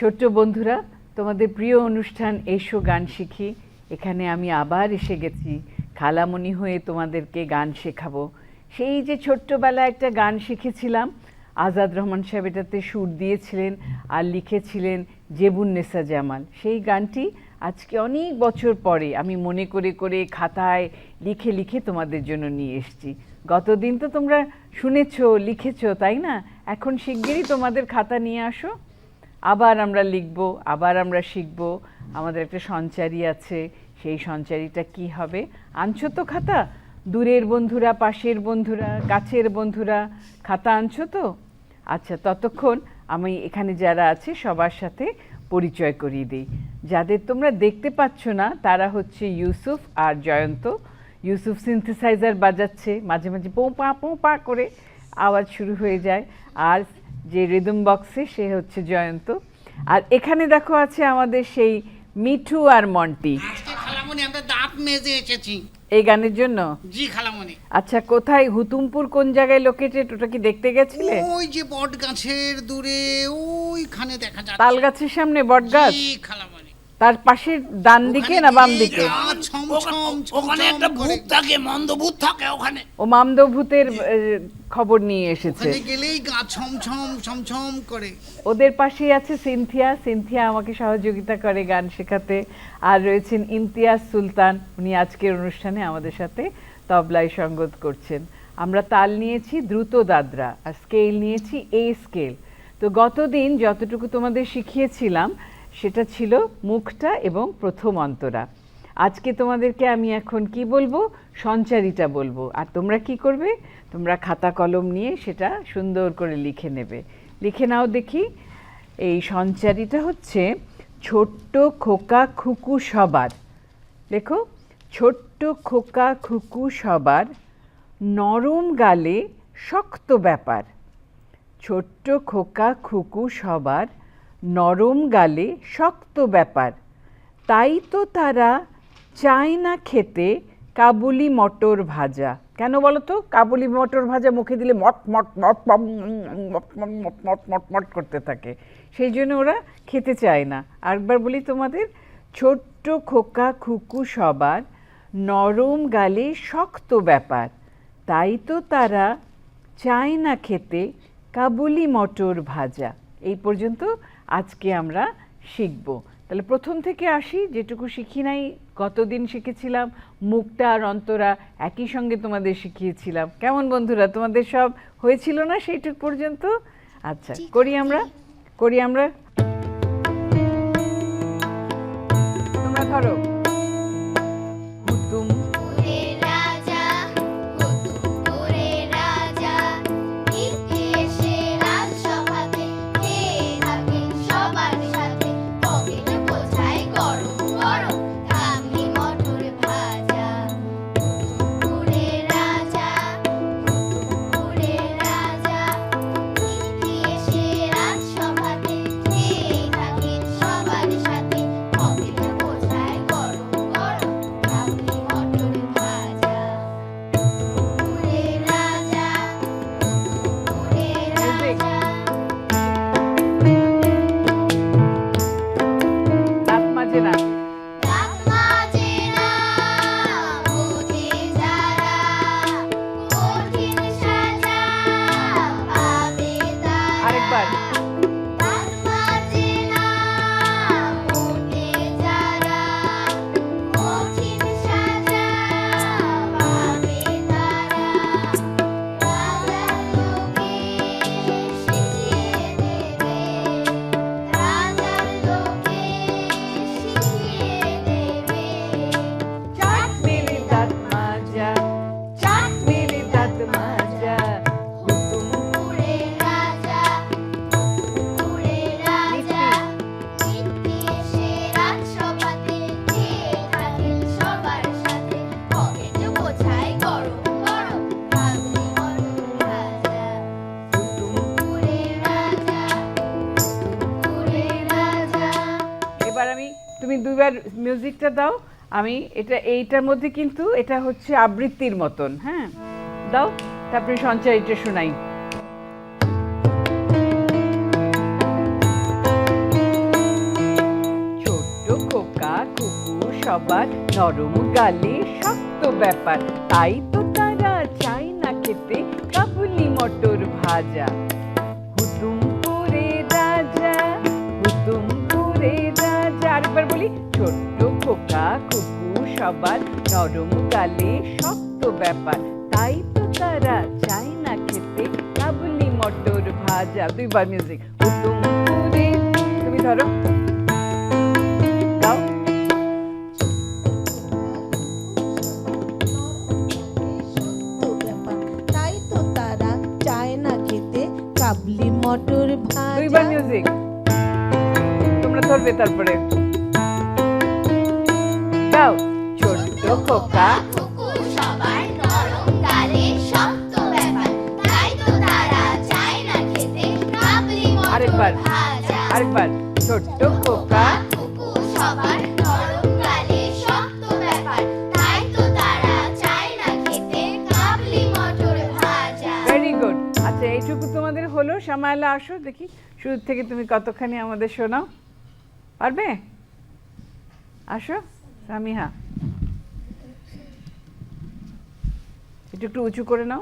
ছোট্ট বন্ধুরা, তোমাদের প্রিয় অনুষ্ঠান এসো গান শিখি। এখানে আমি আবার এসে গেছি খালামণি হয়ে তোমাদেরকে গান শেখাবো। সেই যে ছোট্টবেলায় একটা গান শিখেছিলাম, আজাদ রহমান সাহেব এটাতে সুর দিয়েছিলেন আর লিখেছিলেন জেবুন্নেসা জামাল। সেই গানটি আজকে অনেক বছর পরে আমি মনে করে করে খাতায় লিখে লিখে তোমাদের জন্য নিয়ে এসেছি। গতদিন তো তোমরা শুনেছো, লিখেছো, তাই না? এখন শিগগিরই তোমাদের খাতা নিয়ে আসো, আবার আমরা লিখব, আবার আমরা শিখব। আমাদের একটা সঞ্চারী আছে, সেই সঞ্চারীটা কি হবে? আনছো তো খাতা? দূরের বন্ধুরা, পাশের বন্ধুরা, কাছের বন্ধুরা, খাতা আনছো তো? আচ্ছা, ততক্ষণ আমি এখানে যারা আছে সবার সাথে পরিচয় করিয়ে দিই। যাদের তোমরা দেখতে পাচ্ছ না তারা হচ্ছে ইউসুফ আর জয়ন্ত। ইউসুফ সিনথেসাইজার বাজাচ্ছে, মাঝে মাঝে পোঁপা পোঁপা করে আওয়াজ শুরু হয়ে যায়। আর যে রিদম বক্সে সে হচ্ছে জয়ন্ত। আর এখানে দেখো আছে আমাদের সেই মিঠু আর মন্টি। খালামণি, আমরা দাঁত মেজে এসেছি এই গানের জন্য। জি খালামণি। আচ্ছা, কোথায় হুতুমপুর কোন জায়গায় লোকেটেড, ওটা কি দেখতে গেছিলে? ওই যে বট গাছের দূরে ওইখানে দেখা যাচ্ছে। তাল গাছের সামনে বট গাছ? জি খালামণি। তার পাশের ডান দিকে না বাম দিকে? ওখানে একটা ভূত থাকে, মন্দ ভূত থাকে ওখানে। ও মামদ ভূতের খবর নিয়ে এসেছে। ওখানে গেলেই গা ছমছম ছমছম করে। ওদের পাশেই আছে সিনথিয়া। সিনথিয়া আমাকে সহযোগিতা করে গান শেখাতে। আর রয়েছেন ইমতিয়াজ সুলতান, উনি আজকের অনুষ্ঠানে আমাদের সাথে তবলায় সঙ্গত করছেন। আমরা তাল নিয়েছি দ্রুত দাদরা আর স্কেল নিয়েছি এ স্কেল। তো গতদিন যতটুকু তোমাদের শিখিয়েছিলাম সেটা ছিল মুখটা এবং প্রথম অন্তরা। আজকে তোমাদেরকে আমি এখন কি বলবো? সঞ্চারীটা বলবো। আর তোমরা কি করবে? তোমরা খাতা কলম নিয়ে সেটা সুন্দর করে লিখে নেবে। লিখে নাও দেখি। এই সঞ্চারীটা হচ্ছে ছোট্ট খোকা খুকু সবার। লেখো, ছোট্ট খোকা খুকু সবার, নরম গালে শক্ত ব্যাপার। ছোট্ট খোকা খুকু সবার, নরম গালে শক্ত ব্যাপার। তাই তো তারা চায় না খেতে কাবুলি মটর ভাজা। কেন বলো তো? কাবুলি মটর ভাজা মুখে দিলে মট মট মট মট মট মট মট মট করতে থাকে, সেই জন্য ওরা খেতে চায় না। আরেকবার বলি তোমাদের, ছোট্ট খোকা খুকু সবার, নরম গালে শক্ত ব্যাপার। তাই তো তারা চায় না খেতে কাবুলি মটর ভাজা। এই পর্যন্ত আজকে আমরা শিখব। তাহলে প্রথম থেকে আসি, যেটুকু শিখি নাই। গতদিন শিখেছিলাম মুখটা আর অন্তরা, একই সঙ্গে তোমাদের শিখিয়েছিলাম। কেমন বন্ধুরা, তোমাদের সব হয়েছিল না সেইটুক পর্যন্ত? আচ্ছা, করি আমরা। তোমরা ধরো, হুতুম তুমি দুইবার মিউজিকটা দাও। আমি এইটার মধ্যে কিন্তু এটা হচ্ছে আবৃত্তির মতন। হ্যাঁ, দাও, তারপরে সঞ্চারীটা শোনাই। খোকা কুকু সবার নরম গালে শক্ত ব্যাপার, তাই তো তারা চায় না খেতে কাবুলি মটর ভাজা। হুতুমপুরে রাজা, হুতুমপুরে রাজা। আরেকবার বলি, ছোট্ট খোকা কুকু সবার নরম গালে শক্ত ব্যাপার, তাই তো তারা চায় না খেতে কাবুলি মটর ভাজা। দুইবার মিউজিক। হুতুমপুরে, তুমি ধরো, গাও। তাই তো তারা চায় না খেতে কাবলি মটর ভাজা। দুইবার মিউজিক, তোমরা ধরবে তারপরে গাও। ছোট্ট খোকা কুকু সবার নরম গালে শক্ত ব্যাপার, তাই তো তারা চায় না খেতে কাবলি আরেকবার, মটর ভাজা। আরেকবার। ছোট্ট খোকা কুকু সবার নরম গালে শক্ত ব্যাপার, তাই তো তারা চায় না খেতে কাবলি মটর ভাজা। Very good. আচ্ছা, এইটুকু তোমাদের হলো। সামাইলা, আসো দেখি শুরু থেকে তুমি কতখানি আমাদের শোনাও, পারবে? আসো সামিহা, একটু একটু উঁচু করে নাও,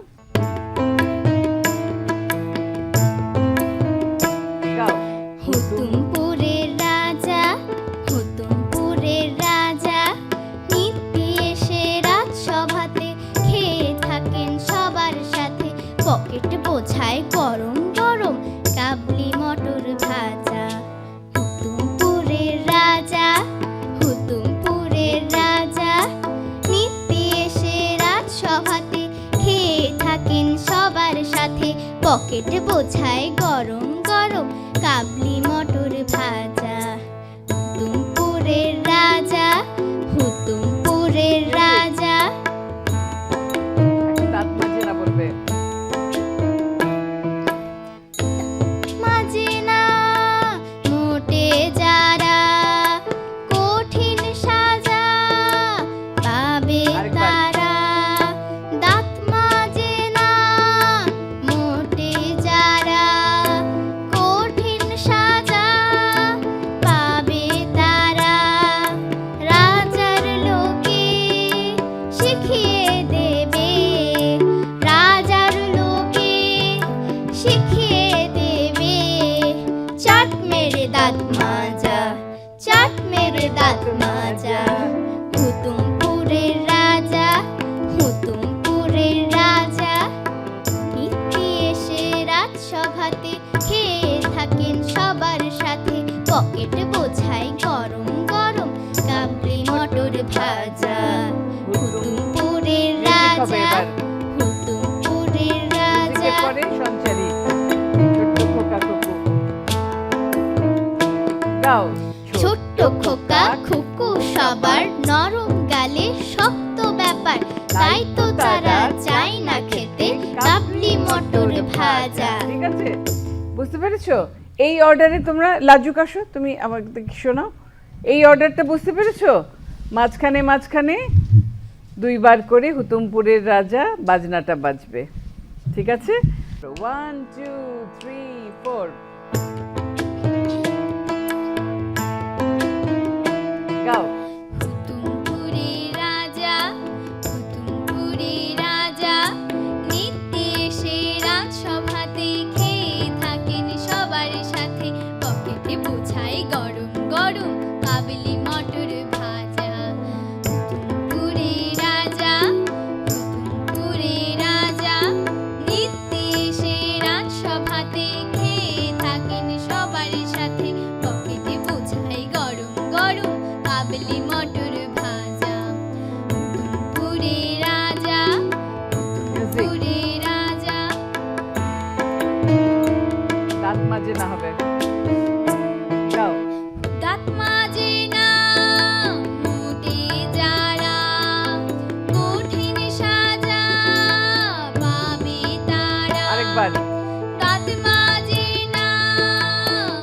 গাও। হুতুমপুরের রাজা, হুতুমপুরের রাজা, নিত্যি এসে রাজসভাতে খেয়ে থাকেন সবার সাথে, পকেট বোঝায় গরম গরম কাবলি মটর ভাজা। হুতুমপুরের রাজা, হুতুমপুরের রাজা, নিত্যি এসে রাজসভাতে খেয়ে থাকেন সবার সাথে, পকেট বোঝায় গরম গরম কাবলি মটর ভাজা। হুতুমপুরের রাজা, হুতুমপুরের রাজা। দাঁত মাঝে না বলবে। মাঝে না মোটে যারা কঠিন সাজা পাবে আরেকবার। তারা, দাঁত মাজে না মোটে যারা কঠিন সাজা পাবে তারা, রাজার লোকে শিখিয়ে দেবে, রাজার লোকে শিখিয়ে দেবে, চাট মেরে দাঁত মাজা, চাট মেরে দাঁত মাজা। হুতুমপুরের রাজা, হুতুমপুরের রাজা, নিত্যি এসে রাজসভাতে খেয়ে থাকেন সবার সাথে, পকেট বোঝায় গরম গরম কাবলি মটর ভাজা। হুতুমপুরের রাজা, হুতুমপুরের রাজা। পরে সঞ্চারী, ছোট্ট খোকা কুকু, গাও। ছোট্ট খোকা খুকু সবার নরম গালে শক্ত ব্যাপার, তাই তো তারা চায় না খেতে কাবলি মটর ভাজা। ঠিক আছে, বুঝতে পেরেছো? এই অর্ডারে তোমরা লাজুক, আসো তুমি আমাকে শোনাও। এই অর্ডারটা বুঝতে পেরেছো? মাঝখানে মাঝখানে দুইবার করে হুতুমপুরের রাজা বাজনাটা বাজবে, ঠিক আছে? 1 2 3 4, গাও। হুতুমপুরের রাজা, হুতুমপুরের রাজা, নিত্যি এসে রাজসভাতে খেয়ে থাকেন সবার সাথে, পকেটে বোঝায় গরম গরম কাবলি মটর ভাজা। হুতুমপুরের রাজা, হুতুমপুরের রাজা, নিত্যি এসে রাজসভাতে খেয়ে থাকেন সবার সাথে, পকেটে বোঝায় গরম গরম কাবলি মটর ভাজা। হুতুমপুরের রাজা, হুতুমপুরের রাজা। দাঁত মাঝে না হবে, গাও। দাঁত মাজে না মোটে যারা কঠিন সাজা পাবে তারা, আরেকবার। দাঁত মাজে না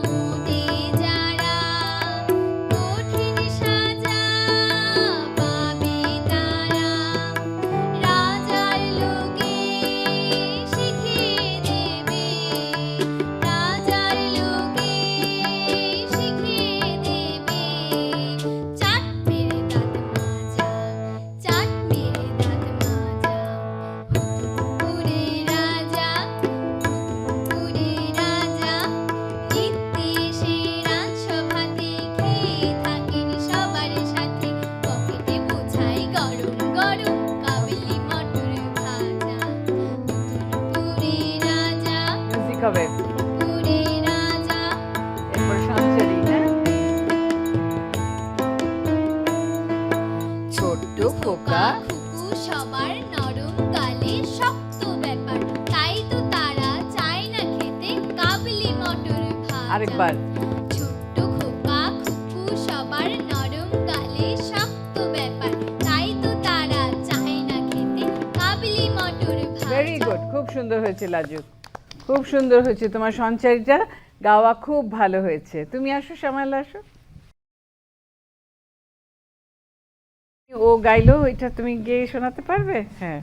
মোটে যারা কঠিন সাজা পাবে তারা, রাজার লোকে শিখিয়ে দেবে, রাজার লোকে খোকা খুকু সবার নরম গালে শক্ত ব্যাপার তাই তো তারা চায় না খেতে কাবলি মটর ভাজা আরেকবার ছোট্ট খোকা খুকু সবার নরম গালে শক্ত ব্যাপার তাই তো তারা চায় না খেতে কাবলি মটর ভাজা ভেরি গুড, খুব সুন্দর হয়েছে লাজুক, খুব সুন্দর হয়েছে, তোমার সঞ্চারিটা গাওয়া খুব ভালো হয়েছে। তুমি আসো, শ্যামাল আসো। ও গাইলো, এটা তুমি গিয়ে শোনাতে পারবে? হ্যাঁ,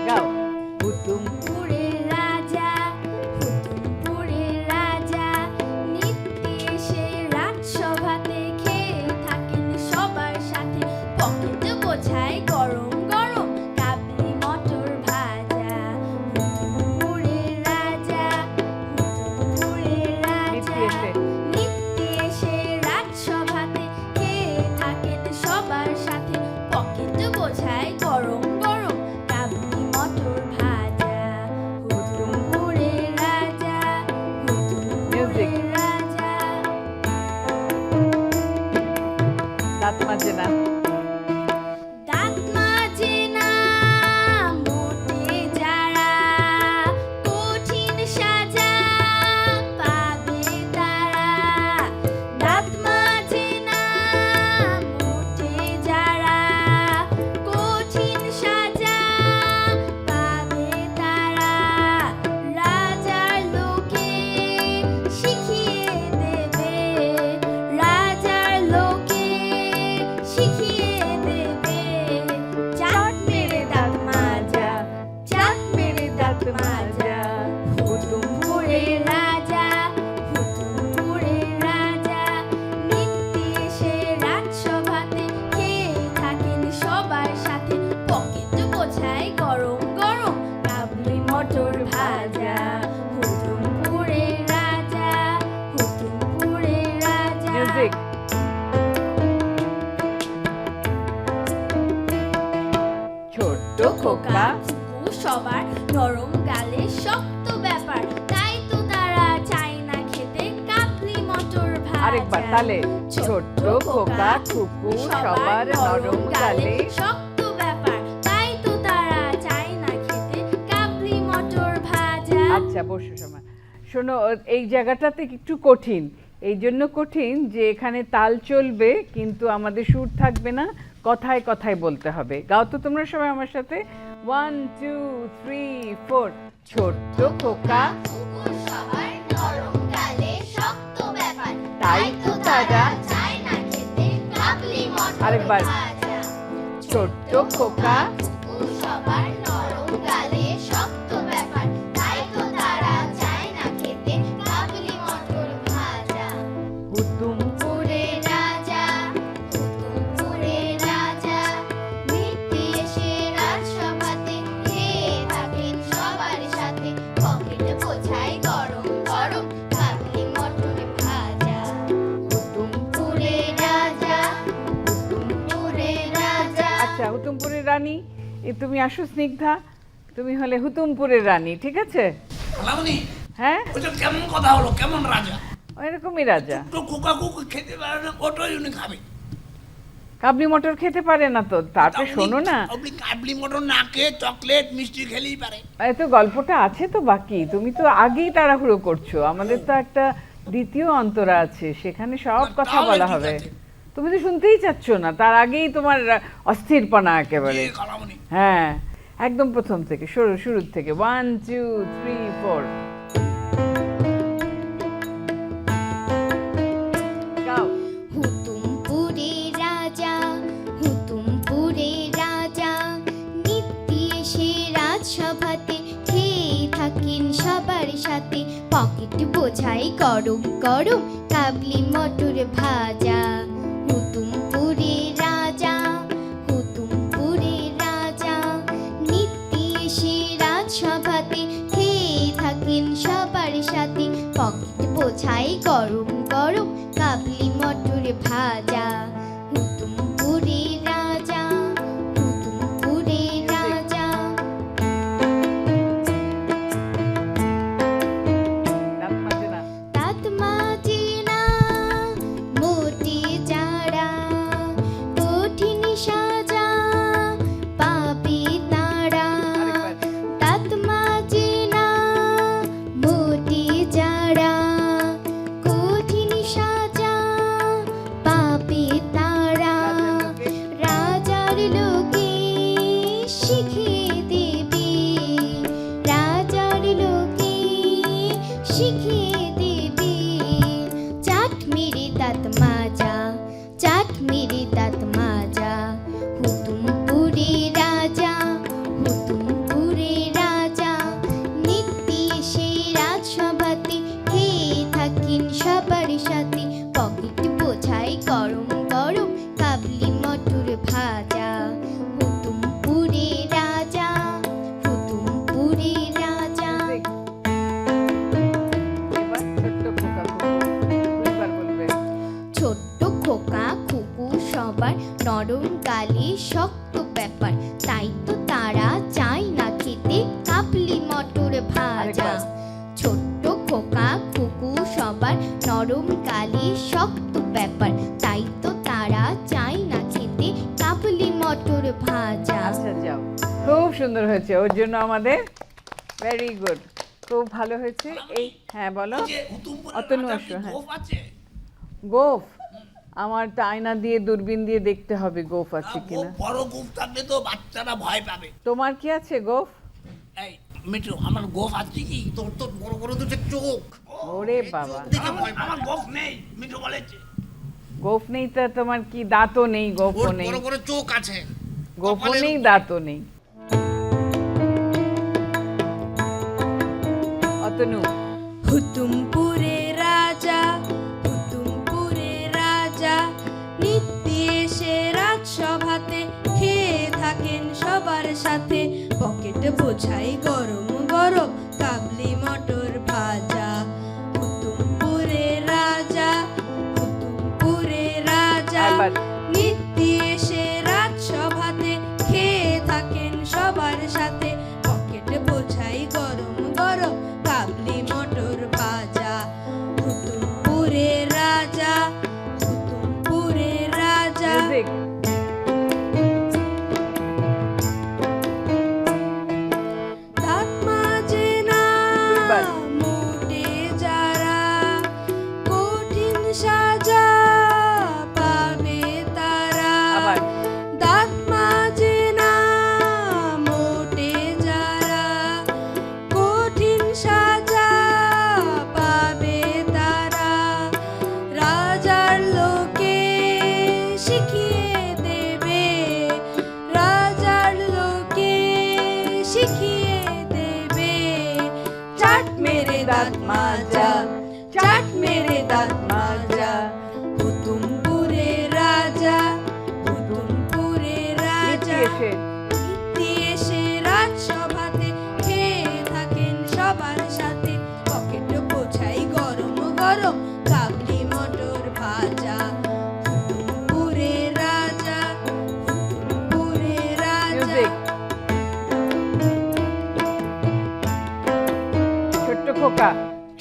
গাও। হুতুমপুরের রাজা হুতুমপুরের রাজা নিত্যি এসে রাজসভাতে খেয়ে থাকেন সবার সাথে পকেট বোঝায় গরম গরম কাবলি মটর ভাজা হুতুমপুরের রাজা হুতুমপুরের রাজা নিত্যি এসে রাজসভাতে খেয়ে থাকেন সবার সাথে পকেট বোঝায় গরম গরম কাবলি মটর ভাজা হুতুমপুরের রাজা হুতুমপুরের রাজা দাঁত মাজে না, দাঁত মাজে না মোটে যারা কঠিন সাজা পাবে তারা দাঁত মাজে না মোটে যারা কঠিন সাজা পাবে তারা রাজার লোকে শিখিয়ে দেবে রাজার লোকে শিখিয়ে দেবে চাট মেরে দাঁত মাজা চাট মেরে দাঁত মাজা হুতুমপুরের রাজা হুতুমপুরের রাজা নিত্যি এসে রাজসভাতে খেয়ে থাকেন সবার সাথে পকেট বোঝায় গরম গরম কাবলি মটর ভাজা হুতুমপুরের রাজা হুতুমপুরের রাজা মিউজিক। ছোট্ট খোকা খুকু সবার নরম গালে শক্ত ব্যাপার তাই তো তারা চায় না খেতে কাবলি মটর ভাজা আরেকবার তালে। ছোট্ট খোকা খুকু সবার নরম গালে। শক্ত ব্যাপার তাই তো তারা চায় না খেতে কাবলি মটর ভাজা আচ্ছা, বসো সময়। শোনো, এই জায়গাটাতে একটু কঠিন, এই জন্য কঠিন যে এখানে তাল চলবে কিন্তু আমাদের সুর থাকবে না, কথায় কথায় বলতে হবে। গাও তো তোমরা সবাই আমার সাথে, 1 2 3 4। ছোট্ট খোকা খুকু সবার নরম গালে শক্ত ব্যাপার তাই তো তারা চায় না খেতে কাবলি মটর আরেকবার। ভাজা ছোট্ট খোকা খুকু সবার নরম গালে শক্ত ব্যাপার তাই তো তারা চায় না খেতে কাবলি মটর ভাজা হুতুমপুরের হুতুমপুরের রাজা হুতুমপুরের রাজা নিত্যি এসে রাজসভাতে খেয়ে থাকেন সবার সাথে পকেট বোঝায় গরম গরম কাবলি মটর ভাজা হুতুমপুরের রাজা হুতুমপুরের রাজা আচ্ছা, হুতুমপুরের রানী, তুমি আসো স্নিগ্ধা, তুমি হলে হুতুমপুরের রানী, ঠিক আছে? খালামণি, হ্যাঁ, ওটা কেমন কথা হলো? কেমন রাজা? এরকমই রাজা। তো খোকা খুকু খেতে পারে না, ওটাই উনি খাবে। কাবলি মটর খেতে পারে না তো, তারপরে শোনো না, আপনি কাবলি মটর না খেয়ে চকলেট মিষ্টি খেলেই পারে। এই তো গল্পটা আছে তো বাকি, তুমি তো আগেই তাড়াহুড়ো করছো, আমাদের তো একটা দ্বিতীয় অন্তরা আছে, সেখানে সব কথা তাহলে বলা ঠিক হবে। আছে। তুমি তো শুনতেই চাচ্ছ না, তার আগেই তোমার অস্থিরপনা একেবারে। জি, খালামণি। হ্যাঁ, একদম প্রথম থেকে, শুরুর থেকে, 1 2 3 4। গাও। হুতুমপুরের রাজা হুতুমপুরের রাজা নিত্যি এসে রাজসভাতে খেয়ে থাকেন সবার সাথে পকেট বোঝাই গরম গরম কাবলি মটর ভাজা হুতুমপুরের রাজা হুতুমপুরের রাজা নিত্যি এসে রাজসভাতে খেয়ে থাকেন সবার সাথে পকেট বোঝাই গরম গরম কাবলি মটর ভাজা হুতুমপুরের রাজা হুতুমপুরের রাজা দাঁত মাজে না। দাঁত মাজে না মোটে সাথে পকেট বোঝাই গরম গরম কাবলি মটর ভাজা হুতুমপুরে রাজা হুতুমপুরে রাজা। এবার ছোট্ট খোকা দুইবার বলবে। ছোট্ট খোকা খুকু সবার নরম গালে শক্ত ব্যাপার তাই তো তারা চায় না খেতে কাবলি মটর ভাজা। আরেকবার। ছোট্ট খোকা খুকু সবার নরম গালে শক্ত ব্যাপার তাই তো তারা চায় না খেতে কাবলি মটর ভাজা। আচ্ছা যাও, খুব সুন্দর হয়েছে, ওর জন্য আমাদের ভেরি গুড, খুব ভালো হয়েছে। এই হ্যাঁ বলো। যে হুতুমপুরের অতনু রাজার আসো, কি হ্যাঁ। গোঁফ আছে? গোঁফ আমার তো আয়না দিয়ে দূরবীন দিয়ে দেখতে হবে গোঁফ আছে গোঁফ, কিনা। বড় গোঁফ থাকলে তো বাচ্চারা ভয় পাবে। তোমার কি আছে গোঁফ? এই মিঠু, আমার গোঁফ আছে কি? তোর তো বড় বড় দুটো চোখ। ওরে বাবা, দেখে ভয় পায়। আমার গোঁফ নেই, মিঠু বলেছে। গোঁফ নেই তা তোমার কি দাঁতও নেই? গোঁফও ওর নেই, বড় বড় চোখ আছে। গোঁফও কপালের নেই, উপরে। দাঁতও নেই। অতনু হুতুমপুরে রাজা হুতুমপুরে রাজা নিত্যি এসে রাজসভাতে খেয়ে থাকেন সবার সাথে পকেট বোঝাই গরম গরম কাবলি মটর ভাজা। হুতুমপুরে রাজা হুতুমপুরে রাজা আবার। নিত্যি এসে রাজসভাতে খেয়ে থাকেন সবার সাথে পকেট বোঝাই গরম গরম কাবলি মটর ভাজা। হুতুমপুরে রাজা হুতুমপুরে রাজা মিউজিক। দাঁত মাজে না দুইবার। মোটে যারা কঠিন সাজা পাবে তারা। আবার। দাঁত মাজে না মোটে যারা কঠিন সাজা পাবে তারা। রাজার লোকে শিখিয়ে দেবে রাজার লোকে শিখিয়ে দেবে চাট মেরে দাঁত মাজা চাট মেরে দাঁত মাজা। হুতুমপুরে রাজা হুতুমপুরে রাজা এসে নিত্যি এসে রাজসভাতে খেয়ে থাকেন সবার সাথে পকেট বোঝাই গরম গরম কাবলি মটর ভাজা। হুতুমপুরে রাজা হুতুমপুরে রাজা মিউজিক। ছোট্ট খোকা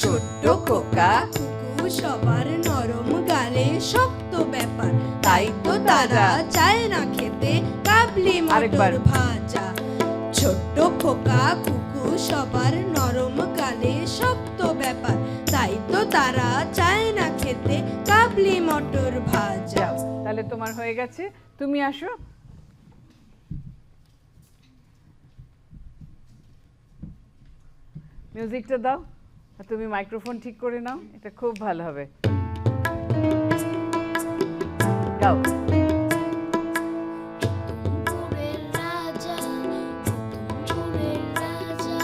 ছোট্ট খোকা কুকু সবার নরম গালে শক্ত ব্যাপার তাই তো তারা চায় না খেতে কাবলি আরেকবার। মটর ভাজা। ছোট্ট খোকা কুকু সবার নরম গালে শক্ত ব্যাপার তাই তো তারা চায় না খেতে কাবলি মটর ভাজা। যাও, তাহলে তোমার হয়ে গেছে, তুমি আসো। মিউজিকটা দাও আর তুমি মাইক্রোফোন ঠিক করে নাও, এটা খুব ভালো হবে। গাও। হুতুমপুরের রাজা হুতুমপুরের রাজা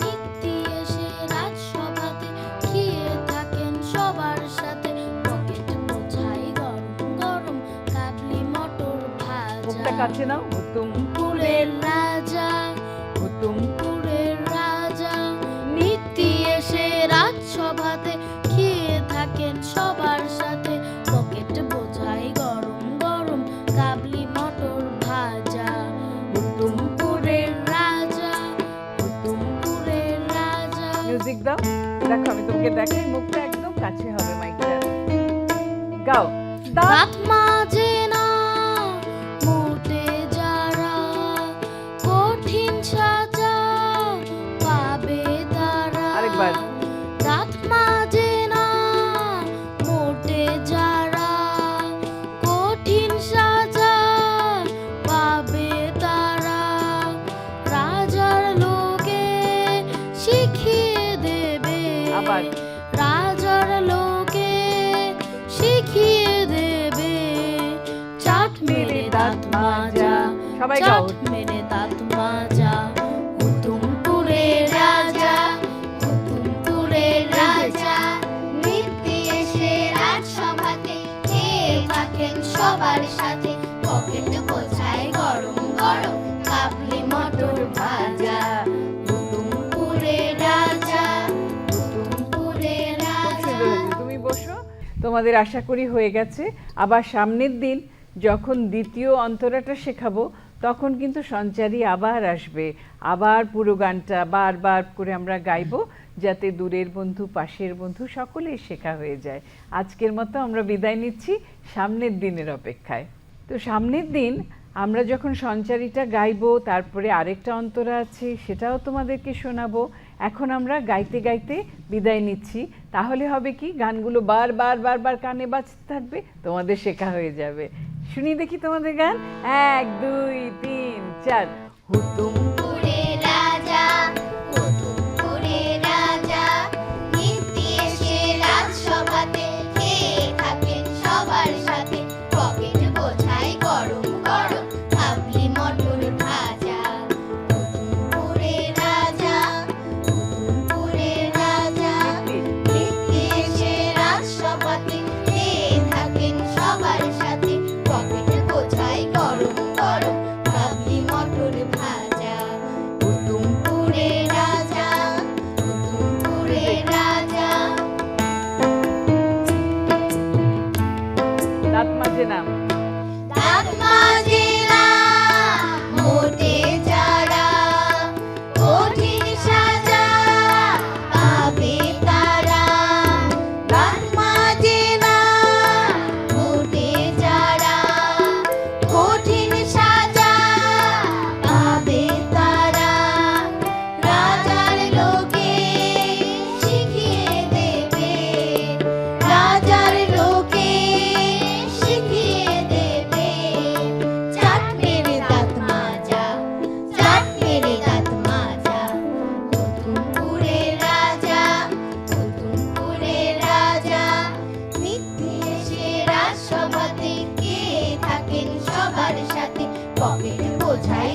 নিত্যি এসে রাজসভাতে খেয়ে থাকেন সবার সাথে পকেট বোঝাই গরম গরম কাবলি মটর মুখটা ভাজা। কাছে নাও। হুতুম হুতুমপুরের রাজা হুতুম হুতুমপুরের রাজা নিত্যি এসে রাজসভাতে খেয়ে থাকেন সবার সাথে পকেট বোঝাই গরম গরম কাবলি মটর ভাজা। হুতুমপুরের রাজা হুতুমপুরের রাজা। মিউজিক দাও। দেখো আমি তোমাকে দেখাই, মুখটা একদম কাছে হবে মাইকটা। গাও। দাঁত মাজে না মোটে যারা কঠিন সাজা পাবে তারা। আরেকবার। দাঁত মাজে না মোটে যারা কঠিন সাজা পাবে তারা। রাজার লোকে শিখিয়ে দেবে আবার। রাজার লোকে শিখিয়ে দেবে চাট মেরে দাঁত মাজা সবাই গাও। চাট মেরে দাঁত মাজা। হুতুমপুরের রাজা হুতুমপুরের রাজা নিত্যি এসে থাকেন সবার সাথে, পকেট বোঝায় গরম গরম কাবলি মটর ভাজা। কুতুমপুরে রাজা, কুতুমপুরে রাজা। তুমি বসো, তোমাদের আশা করি হয়ে গেছে। আবার সামনের দিন যখন দ্বিতীয় অন্তরাটা শেখাবো তখন কিন্তু সঞ্চারী আবার আসবে, আবার পুরো গানটা বারবার করে আমরা গাইবো, যাতে দূরের বন্ধু পাশের বন্ধু সকলেই শেখা হয়ে যায়। আজকের মতো আমরা বিদায় নিচ্ছি সামনের দিনের অপেক্ষায়। তো সামনের দিন আমরা যখন সঞ্চারীটা গাইবো, তারপরে আরেকটা অন্তরা আছে সেটাও তোমাদেরকে শোনাবো। এখন আমরা গাইতে গাইতে বিদায় নিচ্ছি। তাহলে হবে কি, গানগুলো বারবার বারবার কানে বাজতে থাকবে, তোমাদের শেখা হয়ে যাবে। শুনি দেখি তোমাদের গান, 1 2 3 4। হুতুম কুতুমপুরে রাজা, কুতুমপুরে রাজা, নিত্যি এসে রাজসভাতে, খেয়ে থাকেন সবার সাথে, পকেট বোঝায় গরম গরম কাবলি মটর ভাজা। কুতুমপুরে রাজা, কুতুমপুরে রাজা, নিত্যি এসে রাজসভাতে, খেয়ে থাকেন সবার সাথে, পকেট বোঝায় গরম গরম কাবলি মটর ভাজা। কুতুমপুরে রাজা, কুতুমপুরে রাজা। দাঁত মাঝে নাম। দাঁত মাজে না মোটে যারা, কঠিন সাজা পাবে তারা। দাঁত মাজে না মোটে যারা, কঠিন সাজা পাবে তারা। রাজার লোকে শিখিয়ে দেবে, রাজার লোকে শিখিয়ে দেবে। চাট মেরে দাঁত মাজা, চাট মেরে দাঁত মাজা। কুতুমপুরে রাজা, কুতুমপুরে রাজা, নিত্যি এসে রাজসভাতে, কে থাকেন সবার সাথে, পকেট বোঝায়